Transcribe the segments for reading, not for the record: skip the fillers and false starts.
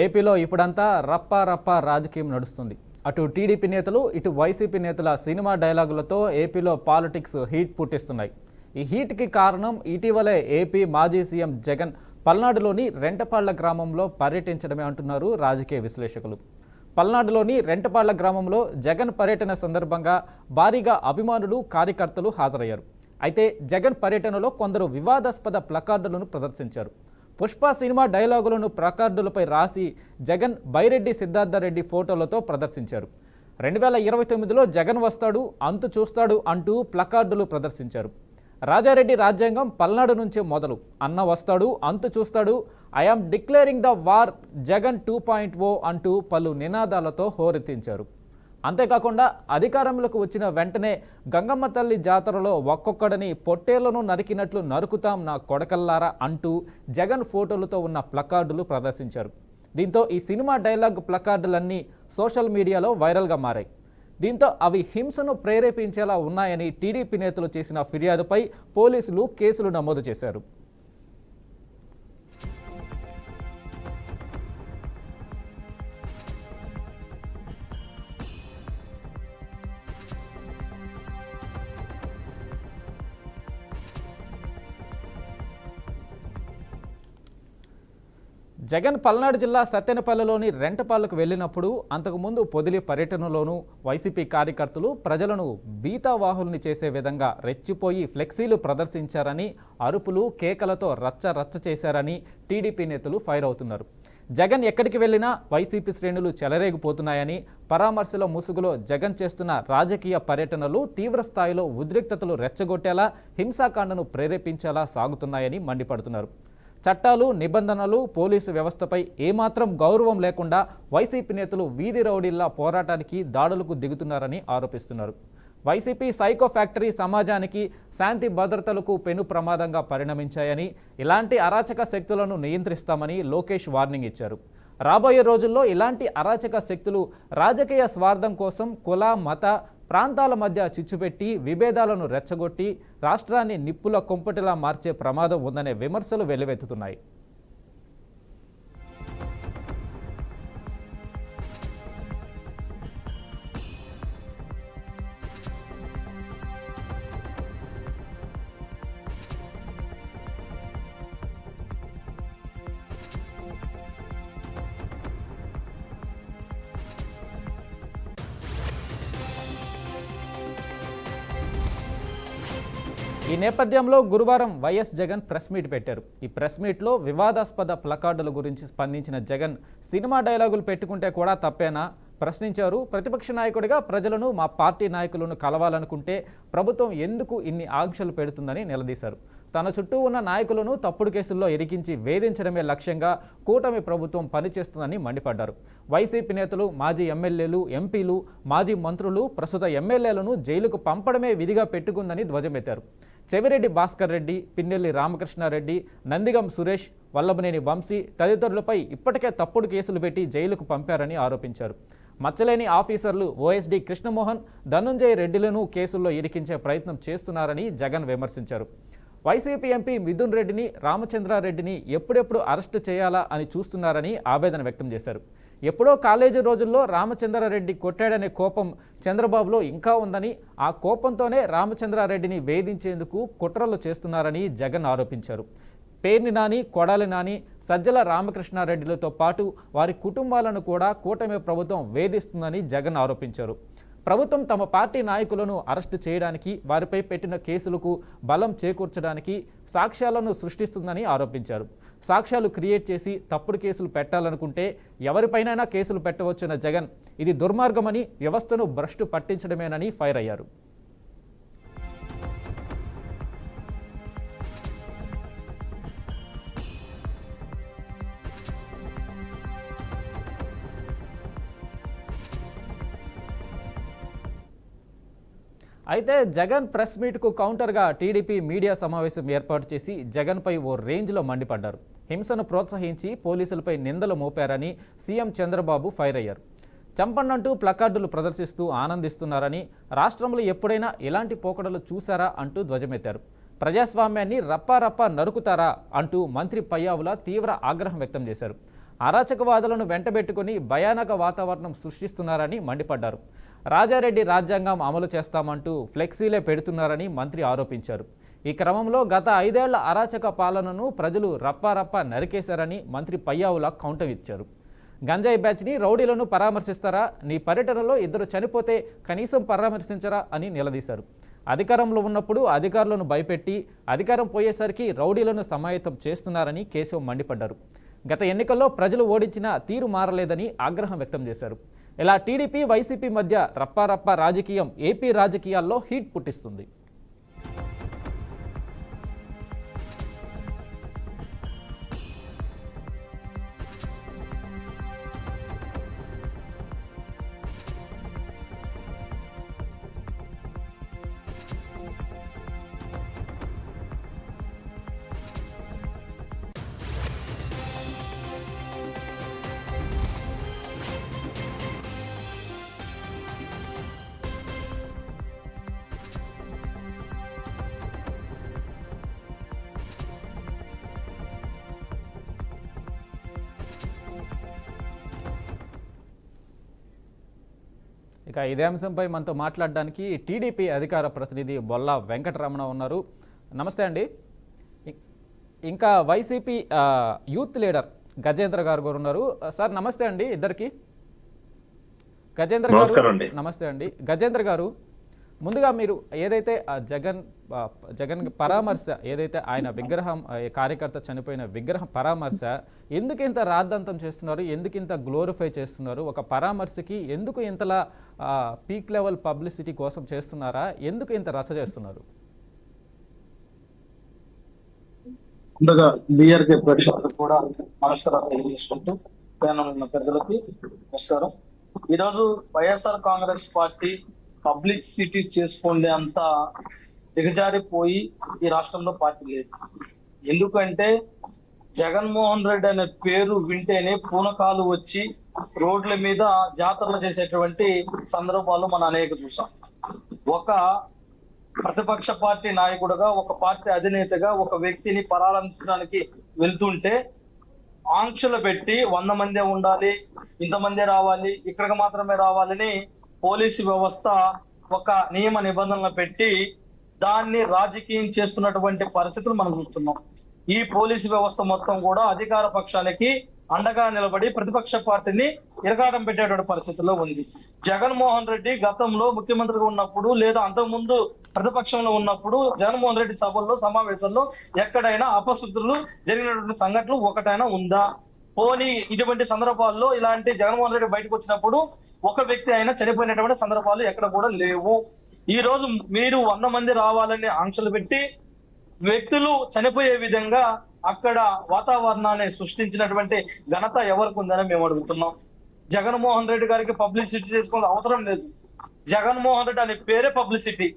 ఏపీలో ఇప్పుడంతా రప్పా రప్పా రాజకీయం నడుస్తుంది. అటు టీడీపీ నేతలు, ఇటు వైసీపీ నేతల సినిమా డైలాగులతో ఏపీలో పాలిటిక్స్ హీట్ పుట్టిస్తున్నాయి. ఈ హీట్కి కారణం ఇటీవలే ఏపీ మాజీ సీఎం జగన్ పల్నాడులోని రెంటపాళ్ల గ్రామంలో పర్యటించడమే అంటున్నారు రాజకీయ విశ్లేషకులు. పల్నాడులోని రెంటపాళ్ల గ్రామంలో జగన్ పర్యటన సందర్భంగా భారీగా అభిమానులు, కార్యకర్తలు హాజరయ్యారు. అయితే జగన్ పర్యటనలో కొందరు వివాదాస్పద ప్లకార్డులను ప్రదర్శించారు. పుష్ప సినిమా డైలాగులను ప్లకార్డులపై రాసి జగన్ బైరెడ్డి సిద్ధార్థరెడ్డి ఫోటోలతో ప్రదర్శించారు. 2029లో జగన్ వస్తాడు, అంతు చూస్తాడు అంటూ ప్లకార్డులు ప్రదర్శించారు. రాజారెడ్డి రాజ్యాంగం పల్నాడు నుంచే మొదలు, అన్న వస్తాడు, అంతు చూస్తాడు, I am declaring the war, Jagan 2.0 అంటూ పలు నినాదాలతో హోరెత్తించారు. అంతేకాకుండా అధికారంలోకి వచ్చిన వెంటనే గంగమ్మ తల్లి జాతరలో ఒక్కొక్కడిని పొట్టేళ్లను నరికినట్లు నరుకుతాం నా కొడకల్లారా అంటూ జగన్ ఫోటోలతో ఉన్న ప్లకార్డులు ప్రదర్శించారు. దీంతో ఈ సినిమా డైలాగ్ ప్లకార్డులన్నీ సోషల్ మీడియాలో వైరల్గా మారాయి. దీంతో అవి హింసను ప్రేరేపించేలా ఉన్నాయని టీడీపీ నేతలు చేసిన ఫిర్యాదుపై పోలీసులు కేసులు నమోదు చేశారు. జగన్ పల్నాడు జిల్లా సత్తెనపల్లిలోని రెంటపాళ్లకు వెళ్ళినప్పుడు, అంతకుముందు పొదిలి పర్యటనలోనూ వైసీపీ కార్యకర్తలు ప్రజలను బీతావాహుల్ని చేసే విధంగా రెచ్చిపోయి ఫ్లెక్సీలు ప్రదర్శించారని, అరుపులు, కేకలతో రచ్చ చేశారని టీడీపీ నేతలు ఫైర్ అవుతున్నారు. జగన్ ఎక్కడికి వెళ్ళినా వైసీపీ శ్రేణులు చెలరేగిపోతున్నాయని, పరామర్శల ముసుగులో జగన్ చేస్తున్న రాజకీయ పర్యటనలు తీవ్ర స్థాయిలో ఉద్రిక్తతలు రెచ్చగొట్టేలా, హింసాకాండను ప్రేరేపించేలా సాగుతున్నాయని మండిపడుతున్నారు. చట్టాలు, నిబంధనలు, పోలీసు వ్యవస్థపై ఏమాత్రం గౌరవం లేకుండా వైసీపీ నేతలు వీధి రౌడీల్లా పోరాటానికి, దాడులకు దిగుతున్నారని ఆరోపిస్తున్నారు. వైసీపీ సైకో ఫ్యాక్టరీ సమాజానికి, శాంతి భద్రతలకు పెను ప్రమాదంగా పరిణమించాయని, ఇలాంటి అరాచక శక్తులను నియంత్రిస్తామని లోకేష్ వార్నింగ్ ఇచ్చారు. రాబోయే రోజుల్లో ఇలాంటి అరాచక శక్తులు రాజకీయ స్వార్థం కోసం కుల, మత, ప్రాంతాల మధ్య చిచ్చుపెట్టి విభేదాలను రెచ్చగొట్టి రాష్ట్రాన్ని నిప్పుల కొంపటిలా మార్చే ప్రమాదం ఉందనే విమర్శలు వెల్లువెత్తుతున్నాయి. ఈ నేపథ్యంలో గురువారం వైఎస్ జగన్ ప్రెస్ మీట్ పెట్టారు. ఈ ప్రెస్ మీట్లో వివాదాస్పద ప్లకార్డుల గురించి స్పందించిన జగన్, సినిమా డైలాగులు పెట్టుకుంటే కూడా తప్పేనా ప్రశ్నించారు. ప్రతిపక్ష నాయకుడిగా ప్రజలను, మా పార్టీ నాయకులను కలవాలనుకుంటే ప్రభుత్వం ఎందుకు ఇన్ని ఆంక్షలు పెడుతుందని నిలదీశారు. తన చుట్టూ ఉన్న నాయకులను తప్పుడు కేసుల్లో ఇరికించి వేధించడమే లక్ష్యంగా కూటమి ప్రభుత్వం పనిచేస్తుందని మండిపడ్డారు. వైసీపీ నేతలు, మాజీ ఎమ్మెల్యేలు, ఎంపీలు, మాజీ మంత్రులు, ప్రస్తుత ఎమ్మెల్యేలను జైలుకు పంపడమే విధిగా పెట్టుకుందని ధ్వజమెత్తారు. చెవిరెడ్డి భాస్కర్ రెడ్డి, పిన్నెల్లి రామకృష్ణారెడ్డి, నందిగం సురేష్, వల్లభనేని వంశీ తదితరులపై ఇప్పటికే తప్పుడు కేసులు పెట్టి జైలుకు పంపారని ఆరోపించారు. మచ్చలేని ఆఫీసర్లు ఓఎస్డీ కృష్ణమోహన్, ధనుంజయ రెడ్డిలను కేసుల్లో ఇరికించే ప్రయత్నం చేస్తున్నారని జగన్ విమర్శించారు. వైసీపీ ఎంపీ మిథున్ రెడ్డిని, రామచంద్రారెడ్డిని ఎప్పుడెప్పుడు అరెస్టు చేయాలా అని చూస్తున్నారని ఆవేదన వ్యక్తం చేశారు. ఎప్పుడో కాలేజీ రోజుల్లో రామచంద్రారెడ్డి కొట్టాడనే కోపం చంద్రబాబులో ఇంకా ఉందని, ఆ కోపంతోనే రామచంద్రారెడ్డిని వేధించేందుకు కుట్రలు చేస్తున్నారని జగన్ ఆరోపించారు. పేర్ని నాని, కొడాలి నాని, సజ్జల రామకృష్ణారెడ్డిలతో పాటు వారి కుటుంబాలను కూడా కూటమి ప్రభుత్వం వేధిస్తుందని జగన్ ఆరోపించారు. ప్రభుత్వం తమ పార్టీ నాయకులను అరెస్టు చేయడానికి, వారిపై పెట్టిన కేసులకు బలం చేకూర్చడానికి సాక్ష్యాలను సృష్టిస్తుందని ఆరోపించారు. సాక్ష్యాలు క్రియేట్ చేసి తప్పుడు కేసులు పెట్టాలనుకుంటే ఎవరిపైనైనా కేసులు పెట్టవచ్చున్న జగన్, ఇది దుర్మార్గమని, వ్యవస్థను భ్రష్టు పట్టించడమేనని ఫైర్ అయ్యారు. అయితే జగన్ ప్రెస్ మీట్కు కౌంటర్గా టీడీపీ మీడియా సమావేశం ఏర్పాటు చేసి జగన్పై ఓ రేంజ్లో మండిపడ్డారు. హింసను ప్రోత్సహించి పోలీసులపై నిందలు మోపారని సీఎం చంద్రబాబు ఫైర్ అయ్యారు. చంపన్నంటూ ప్లకార్డులు ప్రదర్శిస్తూ ఆనందిస్తున్నారని, రాష్ట్రంలో ఎప్పుడైనా ఇలాంటి పోకడలు చూశారా అంటూ ధ్వజమెత్తారు. ప్రజాస్వామ్యాన్ని రప్పారప్పా నరుకుతారా అంటూ మంత్రి పయ్యావుల తీవ్ర ఆగ్రహం వ్యక్తం చేశారు. అరాచకవాదులను వెంటబెట్టుకుని భయానక వాతావరణం సృష్టిస్తున్నారని మండిపడ్డారు. రాజారెడ్డి రాజ్యాంగం అమలు చేస్తామంటూ ఫ్లెక్సీలే పెడుతున్నారని మంత్రి ఆరోపించారు. ఈ క్రమంలో గత 5 ఏళ్ల అరాచక పాలనను ప్రజలు రప్పారప్ప నరికేశారని మంత్రి పయ్యావుల కౌంటర్ ఇచ్చారు. గంజాయి బ్యాచ్ని రౌడీలను పరామర్శిస్తారా? నీ పర్యటనలో 2 చనిపోతే కనీసం పరామర్శించరా అని నిలదీశారు. అధికారంలో ఉన్నప్పుడు అధికారులను భయపెట్టి అధికారం పోయేసరికి రౌడీలను సమాయత్తం చేస్తున్నారని కేశవ్ మండిపడ్డారు. గత ఎన్నికల్లో ప్రజలు ఓడించిన తీరు మారలేదని ఆగ్రహం వ్యక్తం చేశారు. ఇలా టీడీపీ వైసీపీ మధ్య రప్పారప్ప రాజకీయం ఏపీ రాజకీయాల్లో హీట్ పుట్టిస్తుంది. ఇక ఇదే అంశంపై మనతో మాట్లాడడానికి టీడీపీ అధికార ప్రతినిధి బొల్లా వెంకటరమణ ఉన్నారు. నమస్తే అండి. ఇంకా వైసీపీ యూత్ లీడర్ గజేంద్ర గారు ఉన్నారు. సార్ నమస్తే అండి ఇద్దరికి. గజేంద్ర గారు నమస్తే అండి. గజేంద్ర గారు, ముందుగా మీరు ఏదైతే జగన్ పరామర్శ, ఏదైతే ఆయన విగ్రహం కార్యకర్త చనిపోయిన విగ్రహం పరామర్శ ఎందుకు ఇంత రాద్ధాంతం చేస్తున్నారు, ఎందుకు ఇంత గ్లోరిఫై చేస్తున్నారు, ఒక పరామర్శకి ఎందుకు ఇంతలా పీక్ లెవెల్ పబ్లిసిటీ కోసం చేస్తున్నారా, ఎందుకు ఇంత రచ్చ చేస్తున్నారు? ముందుగా బీఆర్కే ప్రేక్షకులకు కూడా నమస్కారాలు తెలియజేసుకుంటూ ఉన్న పెద్దలకి నమస్కారం. ఈరోజు వైఎస్ఆర్ కాంగ్రెస్ పార్టీ పబ్లిసిటీ చేసుకోండి అంత దిగజారిపోయి ఈ రాష్ట్రంలో పార్టీ లేదు. ఎందుకంటే జగన్మోహన్ రెడ్డి అనే పేరు వింటేనే పూనకాలు వచ్చి రోడ్ల మీద జాతరలు చేసేటువంటి సందర్భాలు మనం అనేక చూసాం. ఒక ప్రతిపక్ష పార్టీ నాయకుడుగా, ఒక పార్టీ అధినేతగా ఒక వ్యక్తిని పరామర్శించడానికి వెళ్తుంటే ఆంక్షలు పెట్టి 100 మందే ఉండాలి, ఇంతమందే రావాలి, ఇక్కడికి మాత్రమే రావాలని పోలీసు వ్యవస్థ ఒక నియమ నిబంధనలు పెట్టి దాన్ని రాజకీయం చేస్తున్నటువంటి పరిస్థితులు మనం చూస్తున్నాం. ఈ పోలీసు వ్యవస్థ మొత్తం కూడా అధికార పక్షానికి అండగా నిలబడి ప్రతిపక్ష పార్టీని ఇరగాటం పెట్టేటువంటి పరిస్థితుల్లో ఉంది. జగన్మోహన్ రెడ్డి గతంలో ముఖ్యమంత్రిగా ఉన్నప్పుడు లేదా అంతకుముందు ప్రతిపక్షంలో ఉన్నప్పుడు జగన్మోహన్ రెడ్డి సభల్లో సమావేశాల్లో ఎక్కడైనా అపశుద్ధులు జరిగినటువంటి సంఘటనలు ఒకటైనా ఉందా? పోనీ ఇటువంటి సందర్భాల్లో ఇలాంటి జగన్మోహన్ రెడ్డి బయటకు వచ్చినప్పుడు ఒక వ్యక్తి అయినా చనిపోయినటువంటి సందర్భాలు ఎక్కడ కూడా లేవు. ఈ రోజు మీరు 100 మంది రావాలని ఆంక్షలు పెట్టి వ్యక్తులు చనిపోయే విధంగా అక్కడ వాతావరణాన్ని సృష్టించినటువంటి ఘనత ఎవరికి ఉందని మేము అడుగుతున్నాం. జగన్మోహన్ రెడ్డి గారికి పబ్లిసిటీ చేసుకోవాల్సిన అవసరం లేదు. జగన్మోహన్ రెడ్డి అనే పేరే పబ్లిసిటీ.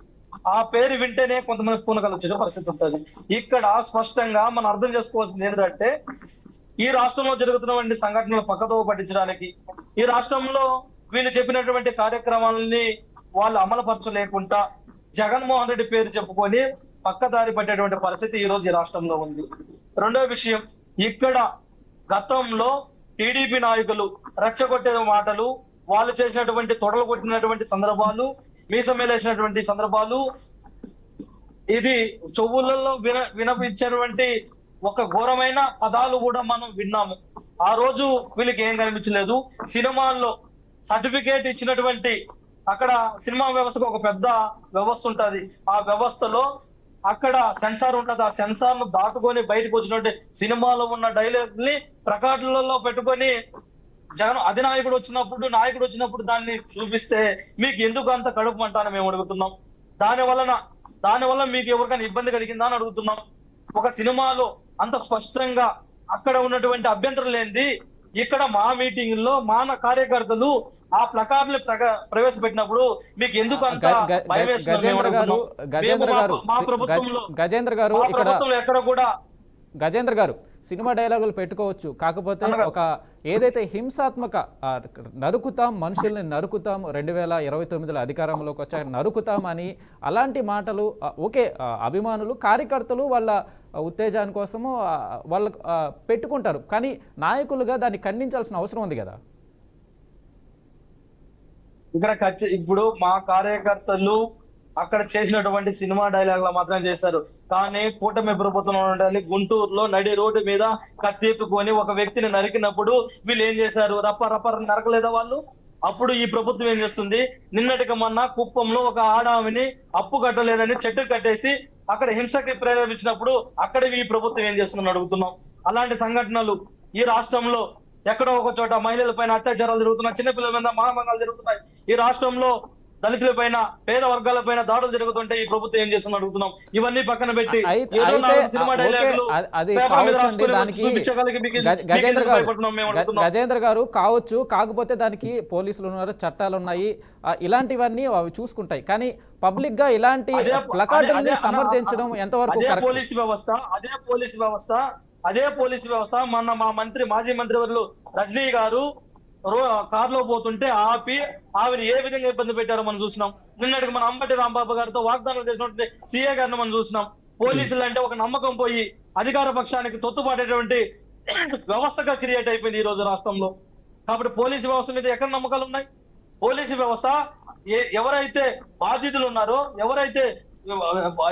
ఆ పేరు వింటేనే కొంతమంది పూనకలు వచ్చే పరిస్థితి ఉంటుంది. ఇక్కడ స్పష్టంగా మనం అర్థం చేసుకోవాల్సింది ఏంటంటే, ఈ రాష్ట్రంలో జరుగుతున్నటువంటి సంఘటనలు పక్కదో పట్టించడానికి, ఈ రాష్ట్రంలో వీళ్ళు చెప్పినటువంటి కార్యక్రమాలని వాళ్ళు అమలుపరచలేకుండా జగన్మోహన్ రెడ్డి పేరు చెప్పుకొని పక్కదారి పట్టేటువంటి పరిస్థితి ఈ రోజు ఈ రాష్ట్రంలో ఉంది. రెండో విషయం, ఇక్కడ గతంలో టీడీపీ నాయకులు రెచ్చగొట్టే మాటలు, వాళ్ళు చేసినటువంటి తొడలు కొట్టినటువంటి సందర్భాలు, మీసమేలేసినటువంటి సందర్భాలు, ఇది చెవులలో వినిపించేటువంటి ఒక ఘోరమైన పదాలు కూడా మనం విన్నాము. ఆ రోజు వీళ్ళకి ఏం కనిపించలేదు. సినిమాల్లో సర్టిఫికేట్ ఇచ్చినటువంటి, అక్కడ సినిమా వ్యవస్థకు ఒక పెద్ద వ్యవస్థ ఉంటది. ఆ వ్యవస్థలో అక్కడ సెన్సార్ ఉంటది. ఆ సెన్సార్ ను దాటుకొని బయటకు వచ్చినట్టు సినిమాలో ఉన్న డైలాగ్ ని ప్రకాట్లలో పెట్టుకొని జగన్ అధినాయకుడు వచ్చినప్పుడు దాన్ని చూపిస్తే మీకు ఎందుకు అంత కడుపు అంటానని మేము అడుగుతున్నాం. దానివల్ల మీకు ఎవరికైనా ఇబ్బంది కలిగిందా అని అడుగుతున్నాం. ఒక సినిమాలో అంత స్పష్టంగా అక్కడ ఉన్నటువంటి అభ్యంతరం లేనిది ఇక్కడ మా మీటింగ్ లో మా కార్యకర్తలు ఆ ప్లకార్డులు ప్రవేశపెట్టినప్పుడు మీకు ఎందుకు అంత గజేంద్ర గారు ఇక్కడ గజేంద్ర గారు సినిమా డైలాగులు పెట్టుకోవచ్చు. కాకపోతే ఒక ఏదైతే హింసాత్మక నరుకుతాం, మనుషుల్ని నరుకుతాం, 2029లో అధికారంలోకి వచ్చాక నరుకుతాం అని అలాంటి మాటలు ఓకే, అభిమానులు కార్యకర్తలు వాళ్ళ ఉత్తేజాని కోసము వాళ్ళు పెట్టుకుంటారు. కానీ నాయకులుగా దాన్ని ఖండించాల్సిన అవసరం ఉంది కదా. ఇప్పుడు మా కార్యకర్తలు అక్కడ చేసినటువంటి సినిమా డైలాగులు మాత్రం చేశారు. కానీ కూటమి ప్రభుత్వం ఉండాలి గుంటూరులో నడి రోడ్డు మీద కత్తెత్తుకొని ఒక వ్యక్తిని నరికినప్పుడు వీళ్ళు ఏం చేశారు? రప్ప నరకలేదా వాళ్ళు? అప్పుడు ఈ ప్రభుత్వం ఏం చేస్తుంది? నిన్నటికి మొన్న కుప్పంలో ఒక ఆడామిని అప్పు కట్టలేదని చెట్టు కట్టేసి అక్కడ హింసకి ప్రేరేపించినప్పుడు అక్కడ ఈ ప్రభుత్వం ఏం చేస్తుందని అడుగుతున్నాం. అలాంటి సంఘటనలు ఈ రాష్ట్రంలో ఎక్కడో ఒక చోట మహిళల పైన అత్యాచారాలు జరుగుతున్నాయి, చిన్నపిల్లల మీద మానభంగాలు జరుగుతున్నాయి. ఈ రాష్ట్రంలో దళితుల పైన, పేద వర్గాల పైన దాడులు జరుగుతుంటే ఈ ప్రభుత్వం ఏం చేస్తుందని అడుగుతున్నాం. ఇవన్నీ పక్కన పెట్టి సినిమా డైలాగులు గజేంద్ర గారు కావచ్చు, కాకపోతే దానికి పోలీసులు ఉన్నారు, చట్టాలు ఉన్నాయి, ఇలాంటివన్నీ అవి చూసుకుంటాయి. కానీ పబ్లిక్ గా ఇలాంటి ప్లకార్డుల్ని సమర్థించడం ఎంతవరకు అదే పోలీసు వ్యవస్థ మొన్న మా మాజీ మంత్రివర్యులు రజనీ గారు కారులో పోతుంటే ఆపి ఆవిడ ఏ విధంగా ఇబ్బంది పెట్టారో మనం చూసినాం. నిన్నటికి మన అంబటి రాంబాబు గారితో వాగ్దానం చేసినటువంటి సీఏ గారిని మనం చూసినాం. పోలీసులు అంటే ఒక నమ్మకం పోయి అధికార పక్షానికి తొత్తుపడేటువంటి వ్యవస్థగా క్రియేట్ అయిపోయింది ఈ రోజు రాష్ట్రంలో. కాబట్టి పోలీసు వ్యవస్థ మీద ఎక్కడ నమ్మకాలు ఉన్నాయి? పోలీసు వ్యవస్థ ఎవరైతే బాధితులు ఉన్నారో, ఎవరైతే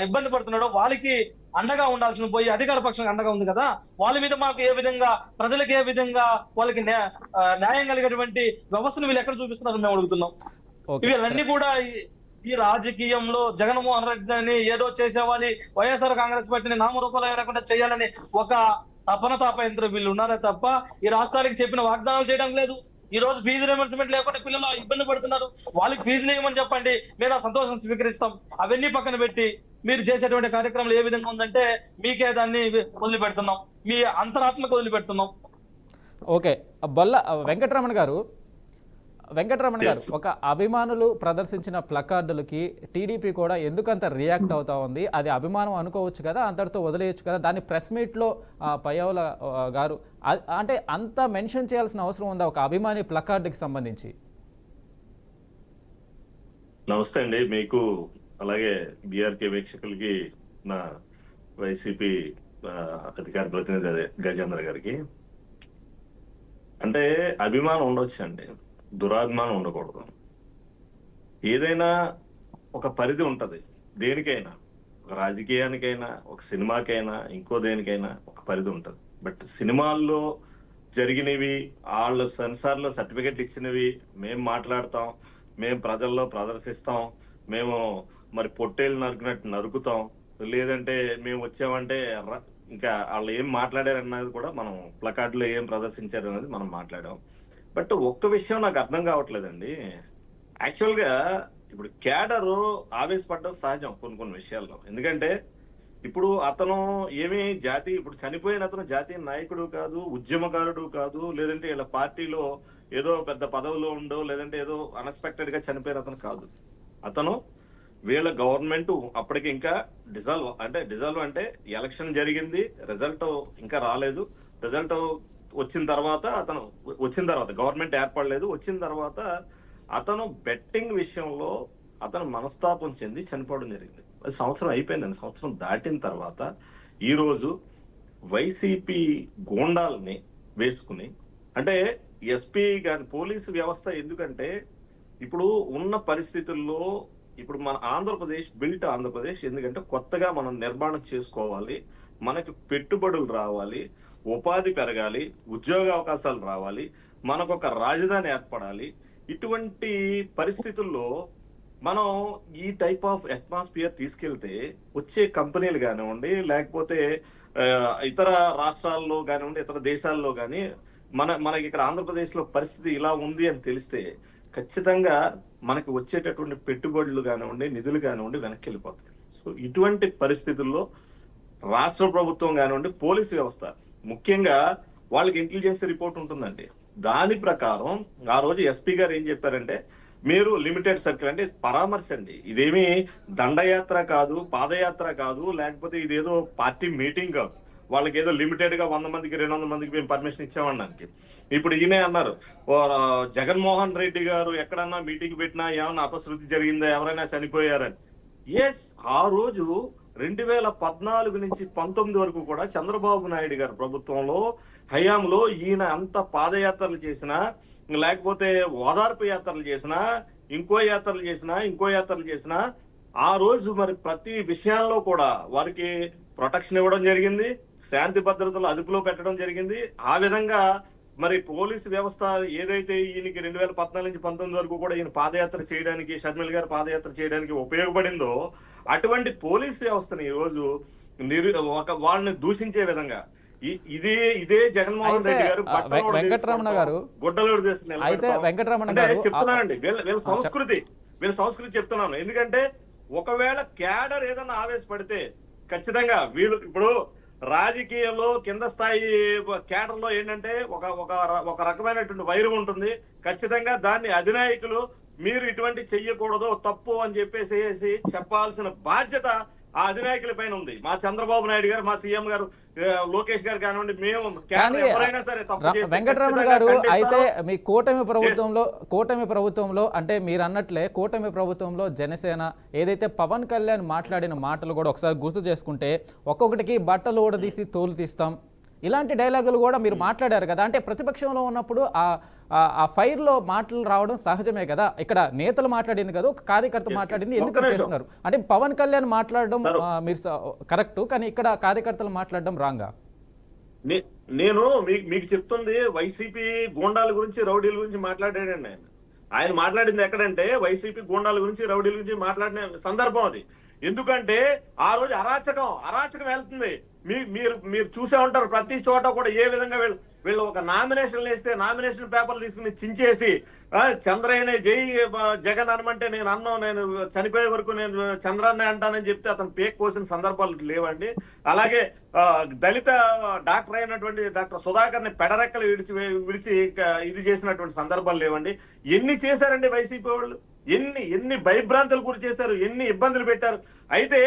ఇబ్బంది పడుతున్నాడో వాళ్ళకి అండగా ఉండాల్సిన పోయి అధికార పక్షం అండగా ఉంది కదా, వాళ్ళ మీద మాకు ఏ విధంగా, ప్రజలకు ఏ విధంగా వాళ్ళకి న్యాయం కలిగేటువంటి వ్యవస్థను వీళ్ళు ఎక్కడ చూపిస్తున్నారని మేము అడుగుతున్నాం. వీళ్ళన్నీ కూడా ఈ రాజకీయంలో జగన్మోహన్ రెడ్డిని ఏదో చేసేవాలి, వైఎస్ఆర్ కాంగ్రెస్ పార్టీని నామరూపాలు లేకుండా చేయాలని ఒక తపనతాపయంత్రం వీళ్ళు ఉన్నారే తప్ప ఈ రాష్ట్రానికి చెప్పిన వాగ్దానాలు చేయడం లేదు. ఈ రోజు ఫీజు రియంబర్స్మెంట్ లేకుండా పిల్లలు ఇబ్బంది పడుతున్నారు. వాళ్ళకి ఫీజులు ఇవ్వమని చెప్పండి, మేము ఆ సంతోషం స్వీకరిస్తాం. అవన్నీ పక్కన పెట్టి మీరు చేసేటువంటి కార్యక్రమాలు ఏ విధంగా ఉందంటే మీకే దాన్ని వదిలిపెడుతున్నాం, మీ అంతరాత్మకు వదిలిపెడుతున్నాం. ఓకే, బొల్ల వెంకటరమణ గారు, ఒక అభిమానులు ప్రదర్శించిన ప్లకార్డులకి టీడీపీ కూడా ఎందుకంత రియాక్ట్ అవుతా ఉంది? అది అభిమానం అనుకోవచ్చు కదా, అంతటితో వదిలేయచ్చు కదా. దాన్ని ప్రెస్ మీట్లో పయ్యావుల గారు అంటే అంత మెన్షన్ చేయాల్సిన అవసరం ఉందా ఒక అభిమాని ప్లకార్డుకి సంబంధించి? నమస్తే అండి మీకు, అలాగే బీఆర్కే వీక్షకులకి, నా వైసీపీ అధికార ప్రతినిధి గజేంద్ర గారికి. అంటే అభిమానం ఉండొచ్చు అండి, దురాభిమానం ఉండకూడదు. ఏదైనా ఒక పరిధి ఉంటది, దేనికైనా, ఒక రాజకీయానికైనా, ఒక సినిమాకైనా, ఇంకో దేనికైనా ఒక పరిధి ఉంటది. బట్ సినిమాల్లో జరిగినవి, వాళ్ళు సెన్సార్లో సర్టిఫికెట్లు ఇచ్చినవి మేము మాట్లాడతాం, మేము ప్రజల్లో ప్రదర్శిస్తాం, మేము మరి పొట్టేళ్ళు నరుకున్నట్టు నరుకుతాం, లేదంటే మేము వచ్చామంటే ఇంకా వాళ్ళు ఏం మాట్లాడారన్నది కూడా మనం ప్లకార్డులో ఏం ప్రదర్శించారు అనేది మనం మాట్లాడాం. బట్ ఒక్క విషయం నాకు అర్థం కావట్లేదండి. యాక్చువల్గా ఇప్పుడు క్యాడరు ఆవేశపడడం సహజం కొన్ని విషయాల్లో. ఎందుకంటే ఇప్పుడు అతను ఏమీ ఇప్పుడు చనిపోయిన అతను జాతీయ నాయకుడు కాదు, ఉద్యమకారుడు కాదు, లేదంటే వీళ్ళ పార్టీలో ఏదో పెద్ద పదవిలో ఉండో, లేదంటే ఏదో అన్ఎక్స్పెక్టెడ్ గా చనిపోయిన అతను కాదు. అతను వీళ్ళ గవర్నమెంట్ అప్పటికి ఇంకా డిజాల్వ్ అంటే ఎలక్షన్ జరిగింది, రిజల్ట్ ఇంకా రాలేదు. రిజల్ట్ వచ్చిన తర్వాత గవర్నమెంట్ ఏర్పడలేదు. వచ్చిన తర్వాత అతను బెట్టింగ్ విషయంలో అతను మనస్తాపం చెంది చనిపోవడం జరిగింది. అది సంవత్సరం అయిపోయిందండి. సంవత్సరం దాటిన తర్వాత ఈరోజు వైసీపీ గూండాలని వేసుకుని, అంటే ఎస్పీ కానీ పోలీసు వ్యవస్థ, ఎందుకంటే ఇప్పుడు ఉన్న పరిస్థితుల్లో ఇప్పుడు మన ఆంధ్రప్రదేశ్ ఎందుకంటే కొత్తగా మనం నిర్మాణం చేసుకోవాలి, మనకి పెట్టుబడులు రావాలి, ఉపాధి పెరగాలి, ఉద్యోగ అవకాశాలు రావాలి, మనకు ఒక రాజధాని ఏర్పడాలి. ఇటువంటి పరిస్థితుల్లో మనం ఈ టైప్ ఆఫ్ అట్మాస్ఫియర్ తీసుకెళ్తే వచ్చే కంపెనీలు కానివ్వండి, లేకపోతే ఇతర రాష్ట్రాల్లో కానివ్వండి, ఇతర దేశాల్లో కానీ మనకి ఇక్కడ ఆంధ్రప్రదేశ్లో పరిస్థితి ఇలా ఉంది అని తెలిస్తే ఖచ్చితంగా మనకి వచ్చేటటువంటి పెట్టుబడులు కానివ్వండి, నిధులు కానివ్వండి వెనక్కి వెళ్ళిపోతాయి. సో ఇటువంటి పరిస్థితుల్లో రాష్ట్ర ప్రభుత్వం కానివ్వండి, పోలీసు వ్యవస్థ ముఖ్యంగా వాళ్ళకి ఇంటెలిజెన్స్ రిపోర్ట్ ఉంటుందండి. దాని ప్రకారం ఆ రోజు ఎస్పీ గారు ఏం చెప్పారంటే, మీరు లిమిటెడ్ సర్కిల్, అంటే పరామర్శ అండి, ఇదేమి దండయాత్ర కాదు, పాదయాత్ర కాదు, లేకపోతే ఇదేదో పార్టీ మీటింగ్ కాదు, వాళ్ళకి ఏదో లిమిటెడ్ గా 100 మందికి 200 మందికి మేము పర్మిషన్ ఇచ్చామన్నానికి. ఇప్పుడు ఈయనే అన్నారు, జగన్మోహన్ రెడ్డి గారు ఎక్కడన్నా మీటింగ్ పెట్టినా ఏమన్నా అపశృతి జరిగిందా, ఎవరైనా చనిపోయారని. ఎస్, ఆ రోజు 2014 నుంచి 19 వరకు కూడా చంద్రబాబు నాయుడు గారి ప్రభుత్వంలో హయాంలో ఈయన అంత పాదయాత్రలు చేసినా, లేకపోతే ఓదార్పు యాత్రలు చేసినా, ఇంకో యాత్రలు చేసినా ఆ రోజు మరి ప్రతి విషయాల్లో కూడా వారికి ప్రొటెక్షన్ ఇవ్వడం జరిగింది, శాంతి భద్రతలు అదుపులో పెట్టడం జరిగింది. ఆ విధంగా మరి పోలీసు వ్యవస్థ ఏదైతే ఈయనకి 2014 నుంచి 19 వరకు కూడా ఈయన పాదయాత్ర చేయడానికి, షర్మిల గారు పాదయాత్ర చేయడానికి ఉపయోగపడిందో, అటువంటి పోలీసు వ్యవస్థని ఈరోజు వాళ్ళని దూషించే విధంగా ఇదే జగన్మోహన్ రెడ్డి గారు వెంకటరమణ గారు గుడ్డలు చెప్తున్నానండి. వీళ్ళ సంస్కృతి చెప్తున్నాను. ఎందుకంటే ఒకవేళ క్యాడర్ ఏదన్నా ఆవేశపడితే ఖచ్చితంగా వీళ్ళు ఇప్పుడు రాజకీయంలో కింద స్థాయి క్యాడర్ లో ఏంటంటే ఒక రకమైనటువంటి వైరం ఉంటుంది. ఖచ్చితంగా దాన్ని అధినాయకులు మీరు ఇటువంటి చెయ్యకూడదు, తప్పు అని చెప్పేసి చెప్పాల్సిన బాధ్యత ఆ అధినాయకుల పైన ఉంది. మా చంద్రబాబు నాయుడు గారు, మా సీఎం గారు, లోకేష్ గారు కానివ్వండి, మేము ఎవరైనా సరే వెంకటరమణ గారు అయితే మీ కూటమి ప్రభుత్వంలో అంటే మీరు అన్నట్లే కూటమి ప్రభుత్వంలో జనసేన ఏదైతే పవన్ కళ్యాణ్ మాట్లాడిన మాటలు కూడా ఒకసారి గుర్తు చేసుకుంటే, ఒక్కొక్కటికి బట్టలు ఊడదీసి తోలు తీస్తాం ఇలాంటి డైలాగులు కూడా మీరు మాట్లాడారు కదా. అంటే ప్రతిపక్షంలో ఉన్నప్పుడు ఆ ఫైర్లో మాటలు రావడం సహజమే కదా. ఇక్కడ నేతలు మాట్లాడింది కదా, ఒక కార్యకర్త మాట్లాడింది ఎందుకు చేస్తున్నారు అంటే పవన్ కళ్యాణ్ మాట్లాడడం మీరు కరెక్ట్, కానీ ఇక్కడ కార్యకర్తలు మాట్లాడడం రాంగా? నేను మీకు చెప్తుంది, వైసీపీ గూండాల గురించి, రౌడీల గురించి మాట్లాడాడండి ఆయన మాట్లాడింది ఎక్కడంటే వైసీపీ గూండాల గురించి, రౌడీల గురించి మాట్లాడిన సందర్భం అది. ఎందుకంటే ఆ రోజు అరాచకం వెళ్తుంది. మీరు చూసే ఉంటారు ప్రతి చోట కూడా ఏ విధంగా వీళ్ళు ఒక నామినేషన్ వేస్తే నామినేషన్ పేపర్లు తీసుకుని చించేసి చంద్రయ్యనే జై జగన్ అనమంటే నేను చనిపోయే వరకు నేను చంద్రాన్ని అంటానని చెప్తే అతను పేక్ కోసిన సందర్భాలు లేవండి. అలాగే దళిత డాక్టర్ అయినటువంటి డాక్టర్ సుధాకర్ని పెడరెక్కలు విడిచి ఇది చేసినటువంటి సందర్భాలు లేవండి. ఎన్ని చేశారండి వైసీపీ వాళ్ళు, ఎన్ని భయభ్రాంతులు గురి చేశారు, ఎన్ని ఇబ్బందులు పెట్టారు. అయితే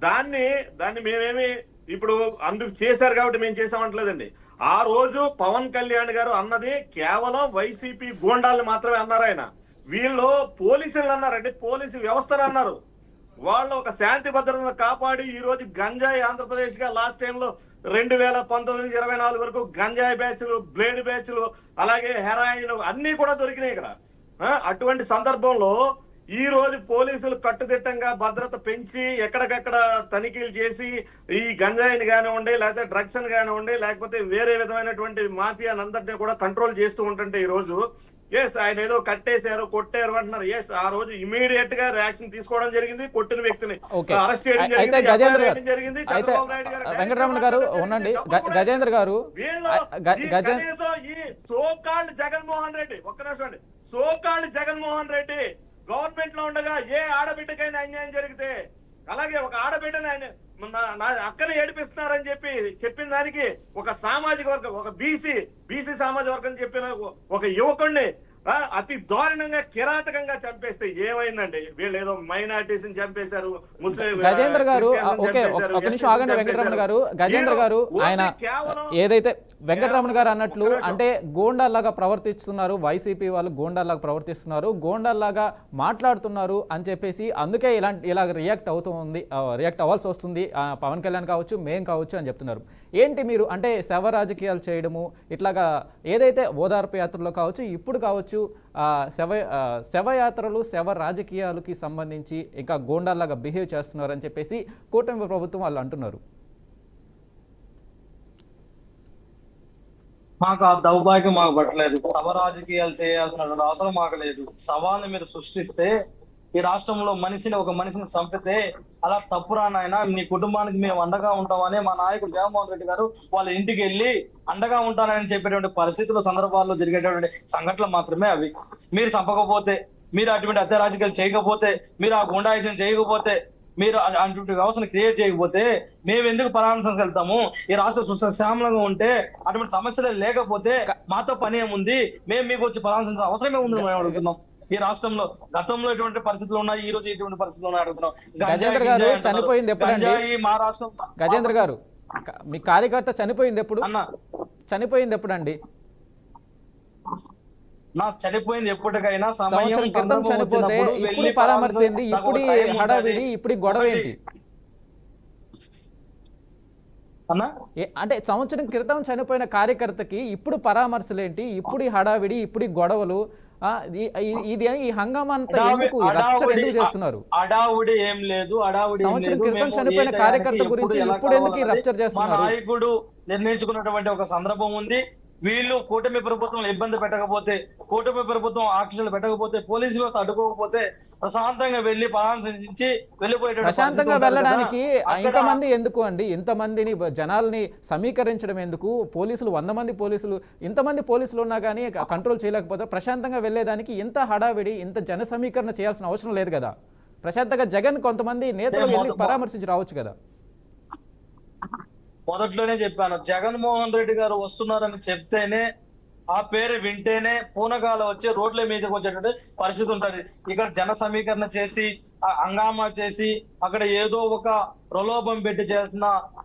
దాన్ని మేమేమి ఇప్పుడు అందుకు చేశారు కాబట్టి మేము చేసామంటలేదండి. ఆ రోజు పవన్ కళ్యాణ్ గారు అన్నది కేవలం వైసీపీ గూండాలను మాత్రమే అన్నారు. ఆయన వీళ్ళు పోలీసులు అన్నారండి, పోలీసు వ్యవస్థను అన్నారు. వాళ్ళు ఒక శాంతి భద్రతను కాపాడి ఈ రోజు గంజాయి ఆంధ్రప్రదేశ్ గా లాస్ట్ టైంలో 2019-24 వరకు గంజాయి బ్యాచ్లు, బ్లేడ్ బ్యాచ్లు, అలాగే హెరాయిన్ అన్ని కూడా దొరికినాయి ఇక్కడ. అటువంటి సందర్భంలో ఈ రోజు పోలీసులు కట్టుదిట్టంగా భద్రత పెంచి ఎక్కడికక్కడ తనిఖీలు చేసి ఈ గంజాయిని కానివ్వండి, లేకపోతే డ్రగ్స్ అని కానివ్వండి, లేకపోతే వేరే విధమైనటువంటి మాఫియాని అందరినీ కూడా కంట్రోల్ చేస్తూ ఉంటుంటే ఈ రోజు ఆయన ఏదో కట్టేశారు, కొట్టారు అంటున్నారు. ఆ రోజు ఇమీడియట్ గా యాక్షన్ తీసుకోవడం జరిగింది, కొట్టిన వ్యక్తిని అరెస్ట్ చేయడం జరిగింది. చంద్రబాబు నాయుడు గారు, వెంకటరమణ గారు ఉండండి, గజేంద్ర గారు ఈ సోకాల్డ్ జగన్మోహన్ రెడ్డి, ఒక్క నిమిషం అండి, సోకాల్డ్ జగన్మోహన్ రెడ్డి గవర్నమెంట్ లో ఉండగా ఏ ఆడబిడ్డకైనా అన్యాయం జరిగితే, అలాగే ఒక ఆడబిడ్డని ఆయన నా అక్కని ఏడిపిస్తున్నారని చెప్పిన దానికి ఒక సామాజిక వర్గం, ఒక బీసీ సామాజిక వర్గం చెప్పిన ఒక యువకుడిని అతి దారుణంగా కిరాతకంగా చంపేస్తే ఏమైందండి? వీళ్ళు ఏదో మైనారిటీస్ చంపేశారు, ముస్లిం. గజేంద్ర గారు ఒక నిమిషం ఆగండి. వెంకటరమణ గారు, గజేంద్ర గారు ఆయన ఏదైతే వెంకటరమణ గారు అన్నట్లు అంటే గోండాల్లాగా ప్రవర్తిస్తున్నారు, వైసీపీ వాళ్ళు గోండాల్లాగా ప్రవర్తిస్తున్నారు, గోండాల్లాగా మాట్లాడుతున్నారు అని చెప్పేసి అందుకే ఇలా రియాక్ట్ అవ్వాల్సి వస్తుంది పవన్ కళ్యాణ్ కావచ్చు, మేం కావచ్చు అని చెప్తున్నారు. ఏంటి మీరు అంటే శవ రాజకీయాలు చేయడము, ఇట్లాగా ఏదైతే ఓదార్పు యాత్రలో కావచ్చు, ఇప్పుడు కావచ్చు శవయాత్రలు, శవ రాజకీయాలకి సంబంధించి ఇంకా గోండాల్లాగా బిహేవ్ చేస్తున్నారు అని చెప్పేసి కూటమి ప్రభుత్వం వాళ్ళు అంటున్నారు. మాకు ఆ దౌర్భాగ్యం మాకు పట్టలేదు. సభ రాజకీయాలు చేయాల్సిన అవసరం మాకు లేదు. సవాల్ని మీరు సృష్టిస్తే ఈ రాష్ట్రంలో ఒక మనిషిని చంపితే అలా తప్పురా నాయన, నీ కుటుంబానికి మేము అండగా ఉంటామని మా నాయకుడు జగన్మోహన్ రెడ్డి గారు వాళ్ళ ఇంటికి వెళ్ళి అండగా ఉంటానని చెప్పేటువంటి పరిస్థితుల సందర్భాల్లో జరిగేటువంటి సంఘటనలు మాత్రమే అవి. మీరు చంపకపోతే, మీరు అటువంటి హత్య రాజకీయాలు చేయకపోతే, మీరు ఆ గుండాయుధం చేయకపోతే, మీరు అటువంటి వ్యవస్థను క్రియేట్ చేయకపోతే మేము ఎందుకు పరామర్శకు వెళ్తాము? ఈ రాష్ట్ర సుశ్యామలంగా ఉంటే, అటువంటి సమస్యలే లేకపోతే మాతో పని ఏముంది? మేము మీకు వచ్చి పరామర్శించిన అవసరమే ఉంది మేము అడుగుతున్నాం. ఈ రాష్ట్రంలో గతంలో ఎటువంటి పరిస్థితులు ఉన్నాయి, ఈ రోజు ఎటువంటి పరిస్థితులు ఉన్నాయి అడుగుతున్నాం. గజేంద్ర గారు చనిపోయింది ఎప్పుడండి? మా రాష్ట్రం గజేంద్ర గారు మీ కార్యకర్త చనిపోయింది ఎప్పుడు? అన్న చనిపోయింది ఎప్పుడండి? నాకు చనిపోయింది ఎప్పటికైనా సంవత్సరం క్రితం సందర్భం చనిపోతే వచ్చినప్పుడు ఇప్పుడు వెళ్ళి పరామర్శ ఏంది? నాకు ఇప్పుడు ఒక టైం హడావిడి, ఉంటది. ఇప్పుడు గొడవ ఏంటి అన్న అంటే సంవత్సరం క్రితం చనిపోయిన కార్యకర్తకి ఇప్పుడు పరామర్శలేంటి, ఇప్పుడు హడావిడి, ఇప్పుడు గొడవలు? ఇది ఈ హంగామా అంతా ఎందుకు, ఈ రచ్చన ఎందుకు చేస్తున్నారు? అడావుడి ఏం లేదు, అడావుడి సంవత్సరం క్రితం చనిపోయిన కార్యకర్త గురించి ఇప్పుడు ఎందుకు ఈ రచ్చన మా చేస్తున్నారు? నాయకుడు నిర్ణయించుకున్నటువంటి ఒక సందర్భం ఉంది. వీళ్ళు కూటమి ప్రభుత్వం ఇబ్బంది పెట్టకపోతే, కూటమి ప్రభుత్వం ఆంక్షలు పెట్టకపోతే, పోలీసు వ్యవస్థ అడ్డుకోకపోతే ప్రశాంతంగా వెళ్లి పరామర్శించి వెళ్ళిపోయేటువంటి ప్రశాంతంగా పరిస్థితి ఉంటుంది వెళ్ళడానికి కదా. అక్కడ ఇంతమంది ఎందుకు అండి? ఇంతమందిని జనాల్ని సమీకరించడం ఎందుకు? పోలీసులు 100 మంది పోలీసులు, ఇంతమంది పోలీసులు ఉన్నా కానీ కంట్రోల్ చేయలేకపోతే ప్రశాంతంగా వెళ్ళేదానికి ఇంత హడావిడి, ఇంత జన సమీకరణ చేయాల్సిన అవసరం లేదు కదా. ప్రశాంతంగా జగన్ కొంతమంది నేతలు వెళ్ళి పరామర్శించి రావచ్చు కదా. మొదట్లోనే చెప్పాను, జగన్మోహన్ రెడ్డి గారు వస్తున్నారని చెప్తేనే, ఆ పేరు వింటేనే పూనకాలు వచ్చి రోడ్ల మీదకి వచ్చేటువంటి పరిస్థితి ఉంటది. ఇక్కడ జన సమీకరణ చేసి హంగామా చేసి అక్కడ ఏదో ఒక ప్రలోభం పెట్టి చేసిన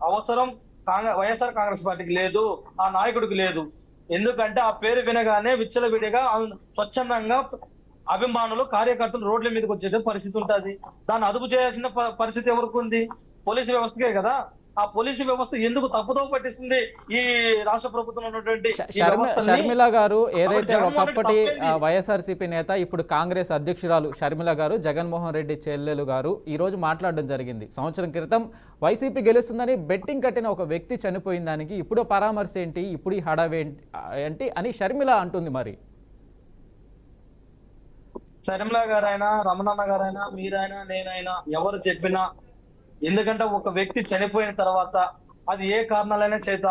అవసరం వైఎస్ఆర్ కాంగ్రెస్ పార్టీకి లేదు, ఆ నాయకుడికి లేదు. ఎందుకంటే ఆ పేరు వినగానే విచ్చలవిడిగా స్వచ్ఛందంగా అభిమానులు కార్యకర్తలు రోడ్ల మీదకి వచ్చే పరిస్థితి ఉంటది. దాన్ని అదుపు చేయాల్సిన పరిస్థితి ఎవరికి ఉంది? పోలీసు వ్యవస్థకే కదా. ఆ పోలీసు వ్యవస్థ ఎందుకు తప్పుదో పట్టిస్తుంది ఈ రాష్ట్ర ప్రభుత్వంలో ఉన్నటువంటి షర్మిల గారు ఏదైతే ఒకప్పటి వైఎస్ఆర్సీపీ నేత, ఇప్పుడు కాంగ్రెస్ అధ్యక్షురాలు షర్మిల గారు జగన్మోహన్ రెడ్డి చెల్లెలు గారు ఈ రోజు మాట్లాడడం జరిగింది. సంవత్సరం క్రితం వైసీపీ గెలుస్తుందని బెట్టింగ్ కట్టిన ఒక వ్యక్తి చనిపోయిన దానికి ఇప్పుడు పరామర్శ ఏంటి, ఇప్పుడు ఈ హడావి ఏంటి అని షర్మిల అంటుంది. మరి షర్మిల గారైనా, రమణన్న గారైనా, మీరైనా, నేనైనా, ఎవరు చెప్పినా, ఎందుకంటే ఒక వ్యక్తి చనిపోయిన తర్వాత అది ఏ కారణాలైనా చేత,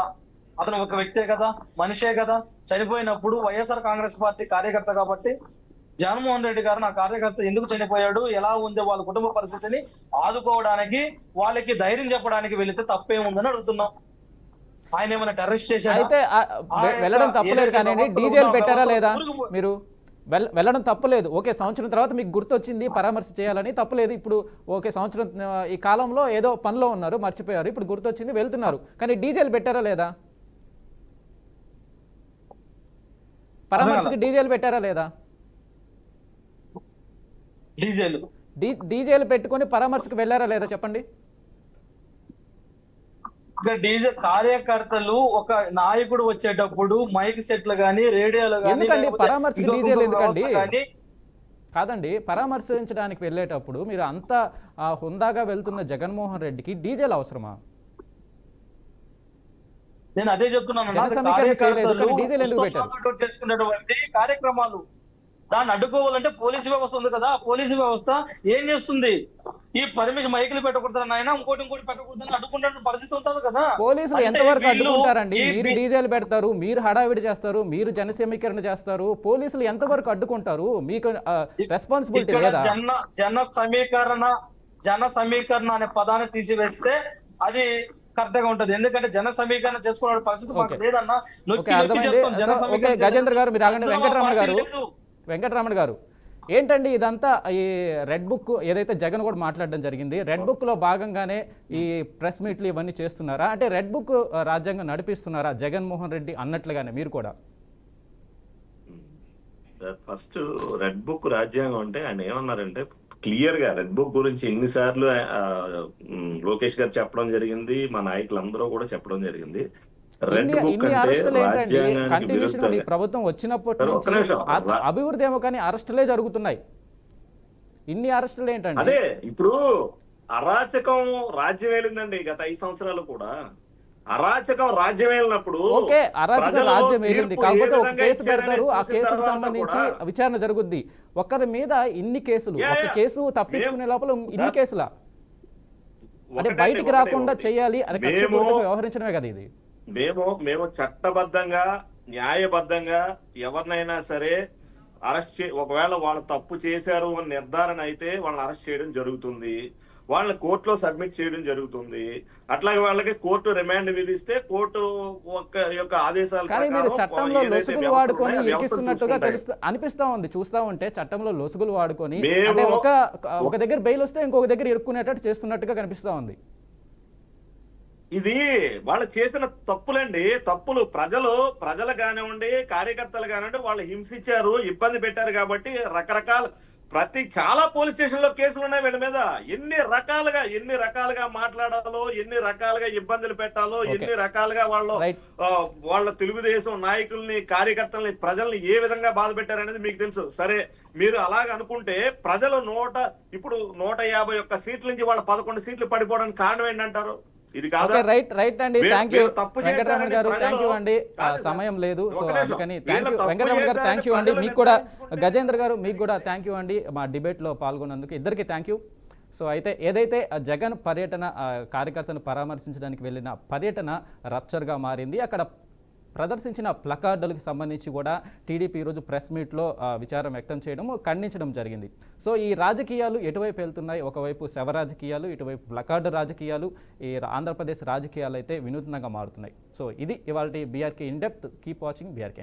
అతను ఒక వ్యక్తే కదా, మనిషే కదా. చనిపోయినప్పుడు వైఎస్ఆర్ కాంగ్రెస్ పార్టీ కార్యకర్త కాబట్టి జగన్మోహన్ రెడ్డి గారు నా కార్యకర్త ఎందుకు చనిపోయాడు, ఎలా ఉంది వాళ్ళ కుటుంబ పరిస్థితిని ఆదుకోవడానికి, వాళ్ళకి ధైర్యం చెప్పడానికి వెళితే తప్పేముందని అడుగుతున్నాం. ఆయన ఏమైనా టెర్రరిస్ట్ చేశారు? అయితే వెళ్ళడం తప్పలేదు కానీ డీజేలు పెట్టారా లేదా? మీరు వెళ్ళడం తప్పలేదు, ఓకే. సంవత్సరం తర్వాత మీకు గుర్తొచ్చింది పరామర్శ చేయాలని, తప్పలేదు. ఇప్పుడు ఓకే, సంవత్సరం ఈ కాలంలో ఏదో పనిలో ఉన్నారు, మర్చిపోయారు, ఇప్పుడు గుర్తొచ్చింది, వెళ్తున్నారు. కానీ డీజేలు పెట్టారా లేదా? పరామర్శకి డీజేలు పెట్టారా లేదా? డీజేలు పెట్టుకొని పరామర్శకు వెళ్ళారా లేదా చెప్పండి. డీజే కార్యకర్తలు ఒక నాయకుడు వచ్చేటప్పుడు మైక్ సెట్లు గానీ, రేడియోలు గానీ, ఎందుకండి పరామర్శకు డీజేలు ఎందుకండి? కాదండి, పరామర్శించడానికి వెళ్ళేటప్పుడు మీరు అంత హుందాగా వెళ్తున్న జగన్మోహన్ రెడ్డికి డీజేలు అవసరమా? నేను అదే చెప్తున్నాను. చేసుకున్నటువంటి కార్యక్రమాలు దాన్ని అడ్డుకోవాలంటే పోలీసు వ్యవస్థ ఉంది కదా. పోలీసు వ్యవస్థ ఏం చేస్తుంది? ఈ పర్మిషన్ మైకులు పెట్టకూడదు నాయన, ఇంకోటి పెట్టకూడదని అడ్డుకుంటే పరిస్థితి ఉంటుంది కదా. పోలీసులు ఎంతవరకు అడ్డుకుంటారండి? మీరు డీజేలు పెడతారు, మీరు హడావిడి చేస్తారు, మీరు జన సమీకరణ చేస్తారు, పోలీసులు ఎంతవరకు అడ్డుకుంటారు? మీకు రెస్పాన్సిబిలిటీ లేదా? జన సమీకరణ అనే పదాన్ని తీసివేస్తే అది కరెక్ట్ గా ఉంటది. ఎందుకంటే జన సమీకరణ చేసుకోవడం పరిస్థితి లేదన్నా. గజేంద్ర గారు మీరు ఆగండి. వెంకటరమణ గారు ఏంటండి ఇదంతా? ఈ రెడ్ బుక్ ఏదైతే జగన్ కూడా మాట్లాడడం జరిగింది, రెడ్ బుక్ లో భాగంగానే ఈ ప్రెస్ మీట్లు ఇవన్నీ చేస్తున్నారా? అంటే రెడ్ బుక్ రాజ్యాంగం నడిపిస్తున్నారా జగన్మోహన్ రెడ్డి అన్నట్లుగానే మీరు కూడా? ఫస్ట్ రెడ్ బుక్ రాజ్యాంగం అంటే ఆయన ఏమన్నారంటే క్లియర్ గా రెడ్ బుక్ గురించి ఎన్నిసార్లు లోకేష్ గారు చెప్పడం జరిగింది, మా నాయకులందరూ కూడా చెప్పడం జరిగింది. ప్రభుత్వం వచ్చినప్పటి నుంచి అభివృద్ధి ఏమో కానీ అరెస్టులే జరుగుతున్నాయి. ఇన్ని అరెస్టులు ఏంటంటే అదే ఇప్పుడు అరాచకం రాజ్యం వెళ్ళిందండి. గత 5 సంవత్సరాలు కూడా అరాచకం రాజ్యం వెళ్ళినప్పుడు ఓకే, అరాచకం రాజ్యం వెళ్ళింది. కాకపోతే ఒక కేసు పెడతారు, ఆ కేసుకు సంబంధించి విచారణ జరుగుద్ది. ఒకరి మీద ఇన్ని కేసులు, ఒక కేసు తప్పించుకునే లోపల ఇన్ని కేసులా? అంటే బయటికి రాకుండా చేయాలి అని వ్యవహరించడమే కదా ఇది. మేము చట్టబద్ధంగా, న్యాయబద్ధంగా ఎవరినైనా సరే అరెస్ట్ ఒకవేళ వాళ్ళు తప్పు చేశారు అని నిర్ధారణ అయితే వాళ్ళని అరెస్ట్ చేయడం జరుగుతుంది, వాళ్ళని కోర్టులో సబ్మిట్ చేయడం జరుగుతుంది. అట్లాగే వాళ్ళకి కోర్టు రిమాండ్ విధిస్తే కోర్టు యొక్క ఆదేశాల చట్టంలో లొసుగులు వాడుకొని ఇరికిస్తున్నట్టుగా అనిపిస్తా ఉంది. చూస్తా ఉంటే చట్టంలో లొసుగులు వాడుకొని ఒక దగ్గర బెయిల్ వస్తే ఇంకొక దగ్గర ఇరుక్కునేటట్టు చేస్తున్నట్టుగా కనిపిస్తా ఉంది. ఇది వాళ్ళు చేసిన తప్పులండి. తప్పులు ప్రజలు కానివ్వండి, కార్యకర్తలు కానివ్వండి, వాళ్ళు హింసించారు, ఇబ్బంది పెట్టారు కాబట్టి రకరకాల చాలా పోలీస్ స్టేషన్ లో కేసులు ఉన్నాయి వీళ్ళ మీద. ఎన్ని రకాలుగా మాట్లాడాలో, ఎన్ని రకాలుగా ఇబ్బందులు పెట్టాలో, ఎన్ని రకాలుగా వాళ్ళ తెలుగుదేశం నాయకుల్ని, కార్యకర్తల్ని, ప్రజల్ని ఏ విధంగా బాధ పెట్టారనేది మీకు తెలుసు. సరే, మీరు అలాగ అనుకుంటే ప్రజలు ఇప్పుడు 151 సీట్ల నుంచి వాళ్ళ 11 సీట్లు పడిపోవడానికి కారణం ఏంటంటారు? ఇది కాదా? రైట్ అండి. థ్యాంక్ యూ వెంకటరమణ గారు, ప్రజలు- థ్యాంక్ యూ అండి. సమయం లేదు, సో ఒక నిమిషం. అందుకని వీళ్ళు తప్పు వెంకటరమణ గారు చేశారని థ్యాంక్ యూ అండి. ప్రజలు మీకు కూడా నిర్ధారించుకుంటే- గజేంద్ర గారు, మీకు కూడా థ్యాంక్ యూ అండి మా డిబేట్లో పాల్గొన్నందుకు. ఇద్దరికి థ్యాంక్ యూ. సో అయితే ఏదైతే జగన్ పర్యటన కార్యకర్తను పరామర్శించడానికి వెళ్ళిన పర్యటన రప్చర్గా మారింది. అక్కడ ప్రదర్శించిన ప్లకార్డులకు సంబంధించి కూడా టీడీపీ ఈరోజు ప్రెస్ మీట్లో విచారం వ్యక్తం చేయడం, ఖండించడం జరిగింది. సో ఈ రాజకీయాలు ఎటువైపు వెళ్తున్నాయి? ఒకవైపు శవ రాజకీయాలు, ఇటువైపు ప్లకార్డు రాజకీయాలు, ఈ ఆంధ్రప్రదేశ్ రాజకీయాలు అయితే వినూత్నంగా మారుతున్నాయి. సో ఇది ఇవాళ BRK in depth. Keep watching BRK.